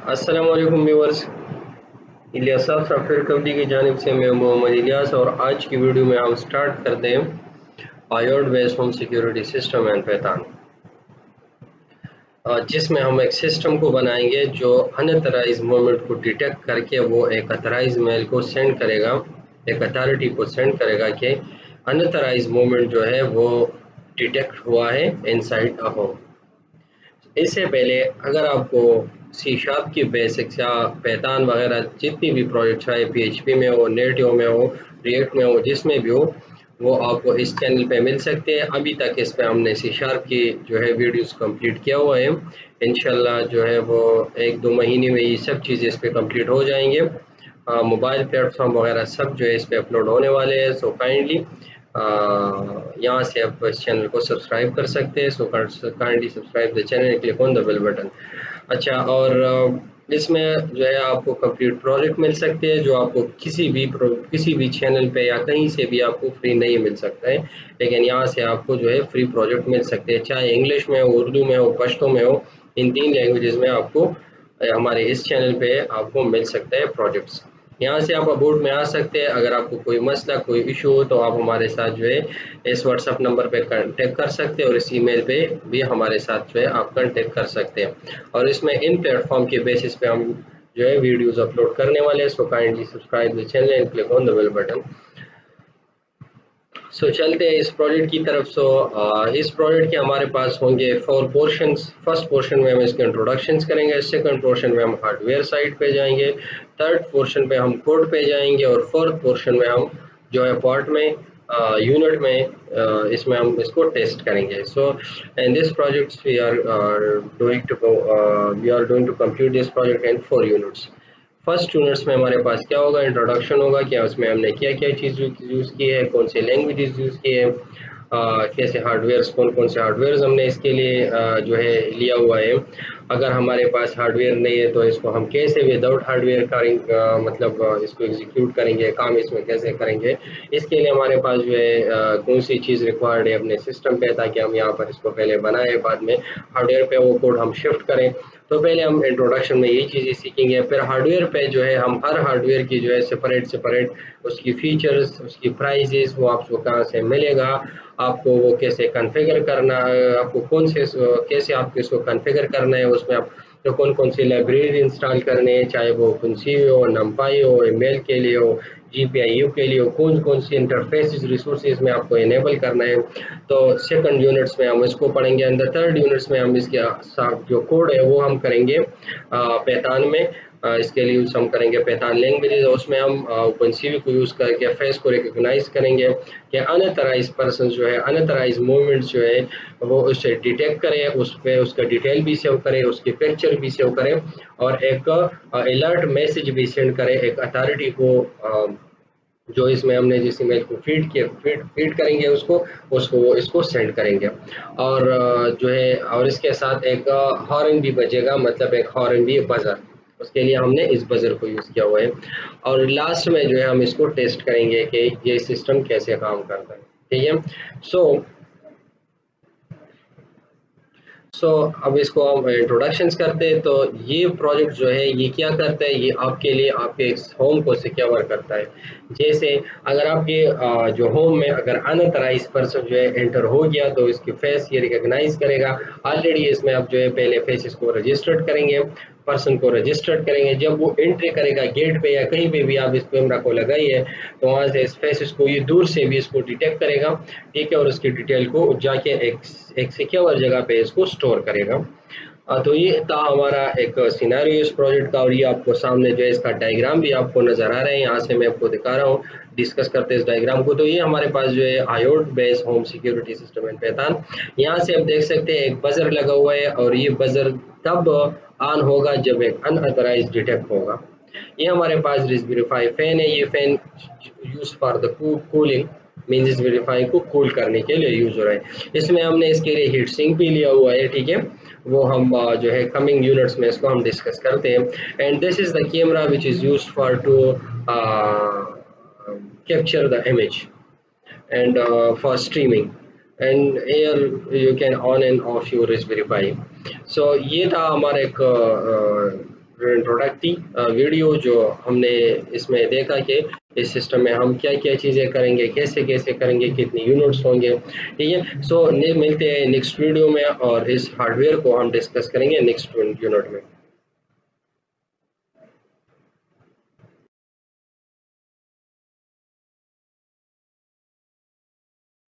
अस्सलाम वालेकुम viewers, इलियासॉफ्ट software company की जानिब से मैं मोहम्मद इलियास और आज की वीडियो में हम स्टार्ट करते हैं IoT based home security system and pattern, जिसमें हम एक सिस्टम को बनाएंगे जो अनऑथराइज मूवमेंट को डिटेक्ट करके वो एक ऑथराइज मेल को सेंड करेगा, एक अथॉरिटी को सेंड करेगा कि अनऑथराइज मूवमेंट जो है वो डिटेक्ट हुआ है इनसाइड अ होम। इससे पहले अगर आपको सी शार्प की बेसिक्स या पैटर्न वगैरह जितनी भी प्रोजेक्ट चाहे पीएचपी में हो, नेटिव में हो, रिएक्ट में हो, जिसमें भी हो, वो आपको इस चैनल पे मिल सकते हैं। अभी तक इस पे हमने सी शार्प की जो है वीडियोस कंप्लीट किया हुआ है। इंशाल्लाह जो है वो 1-2 महीने में ये सब चीज़ें इस पे कंप्लीट हो जाएंगे। मोबाइल प्लेटफॉर्म वगैरह सब जो है इस पे अपलोड होने वाले हैं। सो काइंडली यहाँ से आप इस चैनल को सब्सक्राइब कर सकते हैं। So kindly subscribe the channel, click on the bell button. अच्छा, और इसमें जो है आपको कंप्लीट प्रोजेक्ट मिल सकते हैं जो आपको किसी भी चैनल पे या कहीं से भी आपको फ्री नहीं मिल सकता है, लेकिन यहाँ से आपको जो है फ्री प्रोजेक्ट मिल सकते हैं, चाहे इंग्लिश में हो, उर्दू में हो, पश्तो में हो। इन 3 लैंग्वेजेस में आपको हमारे इस चैनल पे आपको मिल सकते हैं प्रोजेक्ट्स। यहाँ से आप अबाउट में आ सकते हैं। अगर आपको कोई मसला, कोई इशू हो तो आप हमारे साथ जो है इस व्हाट्सएप नंबर पे कांटेक्ट कर सकते हैं और इस ईमेल पे भी हमारे साथ जो है आप कांटेक्ट कर सकते हैं। और इसमें इन प्लेटफॉर्म के बेसिस पे हम जो है वीडियोस अपलोड करने वाले हैं। So kindly subscribe the channel and click on the bell button. So चलते हैं इस प्रोजेक्ट की तरफ। इस प्रोजेक्ट के हमारे पास होंगे 4 पोर्शंस। फर्स्ट पोर्शन में हम इसके इंट्रोडक्शंस करेंगे, सेकंड पोर्शन में हम हार्डवेयर साइड पे जाएंगे, थर्ड पोर्शन पे हम कोड पे जाएंगे और फोर्थ पोर्शन में हम जो है पार्ट में यूनिट में इसमें हम इसको टेस्ट करेंगे। So in this project we are going to complete this project in 4 units. First units में हमारे पास क्या होगा, इंट्रोडक्शन होगा, क्या उसमें हमने क्या क्या चीज़ यूज़ की है, कौन से लैंग्वेजेस यूज़ किए हैं, कैसे हार्डवेयर्स, कौन कौन से हार्डवेयर्स हमने इसके लिए जो है लिया हुआ है। अगर हमारे पास हार्डवेयर नहीं है तो इसको हम कैसे विदाउट हार्डवेयर करेंगे, मतलब इसको एग्जीक्यूट करेंगे, काम इसमें कैसे करेंगे। इसके लिए हमारे पास जो है कौन सी चीज़ रिक्वायर्ड है अपने सिस्टम पे, ताकि हम यहाँ पर इसको पहले बनाए, बाद में हार्डवेयर पे वो कोड हम शिफ्ट करें। तो पहले हम इंट्रोडक्शन में यही चीज़ें सीखेंगे, फिर हार्डवेयर पे जो है हम हर हार्डवेयर की जो है सेपरेट उसकी फीचर्स, उसकी प्राइजेस, वो आपको कहाँ से मिलेगा, आपको वो कैसे कॉन्फ़िगर करना है, आपको कैसे आपको इसको कॉन्फ़िगर करना है, उसमें आप तो कौन कौन सी लाइब्रेरी इंस्टॉल करने हैं, चाहे वो कुंसी हो, नमपाई हो, ईमेल के लिए हो, जीपीआईयू के लिए हो, कौन कौन सी इंटरफेसेस रिसोर्सेज में आपको इनेबल करना है। तो सेकंड यूनिट्स में हम इसको पढ़ेंगे। एंड द थर्ड यूनिट्स में हम इसके साथ जो कोड है वो हम करेंगे पैथान में। इसके लिए यूज़ हम करेंगे पैथान लैंग्वेजेस, और उसमें हम ओपनसीवी को यूज़ करके फेस को रिकॉग्नाइज करेंगे कि अनऑथराइज पर्सन जो है, अनऑथराइज मूवमेंट्स जो है वो उसे डिटेक्ट करे, उस पर उसका डिटेल भी सेव करे, उसकी पिक्चर भी सेव करे और एक अलर्ट मैसेज भी सेंड करे एक अथॉरिटी को। जो इसमें हमने जिस ईमेल को फीड करेंगे उसको वो इसको सेंड करेंगे। और जो है और इसके साथ एक हॉर्न भी बजेगा, मतलब एक हॉर्न भी बजर, उसके लिए हमने इस बजर को यूज़ किया हुआ है। और लास्ट में जो है हम इसको टेस्ट करेंगे कि ये सिस्टम कैसे काम करता है। ठीक है। सो अब इसको हम इंट्रोडक्शंस करते हैं। तो ये प्रोजेक्ट जो है ये क्या करता है, ये आपके लिए आपके होम को सिक्योर करता है। जैसे अगर आपके जो होम में अगर अनऑथराइज पर्सन जो है एंटर हो गया तो इसकी फेस ये रिकॉग्नाइज करेगा। ऑलरेडी इसमें आप जो है पहले फेस इसको रजिस्टर्ड करेंगे, पर्सन को रजिस्टर्ड करेंगे। जब वो एंट्री करेगा गेट पे या कहीं पे भी आप इस कैमरा को लगाइए तो वहाँ से इस फेस को ये दूर से भी इसको डिटेक्ट करेगा। ठीक है, और उसकी डिटेल को जाके एक सिक्योर जगह पे इसको स्टोर करेगा। तो ये था हमारा एक सिनेरियो इस प्रोजेक्ट का, और ये आपको सामने जो है इसका डायग्राम भी आपको नजर आ रहा है। यहाँ से मैं आपको दिखा रहा हूँ, डिस्कस करते हैं इस डायग्राम को। तो ये हमारे पास जो है IoT based home security system and pattern. यहाँ से आप देख सकते हैं एक बजर लगा हुआ है, और ये बजर तब ऑन होगा जब एक अनऑथराइज डिटेक्ट होगा। ये हमारे पास रिजवेरीफाई फैन है। ये fan use for the cooling, means इस वेरीफाई को कूल करने के लिए यूज हो रहा है। इसमें हमने इसके लिए हीट सिंक भी लिया हुआ है। ठीक है, वो हम जो है कमिंग यूनिट्स में इसको हम डिस्कस करते हैं। And this is the camera which is used for to capture the image and for streaming, and here you can on and off your verify. So ये था हमारा एक इंट्रोडक्टरी वीडियो जो हमने इसमें देखा कि इस सिस्टम में हम क्या क्या चीज़ें करेंगे, कैसे कैसे करेंगे, कितनी यूनिट्स होंगे। ठीक है, सो मिलते हैं नेक्स्ट वीडियो में और इस हार्डवेयर को हम डिस्कस करेंगे नेक्स्ट यूनिट में।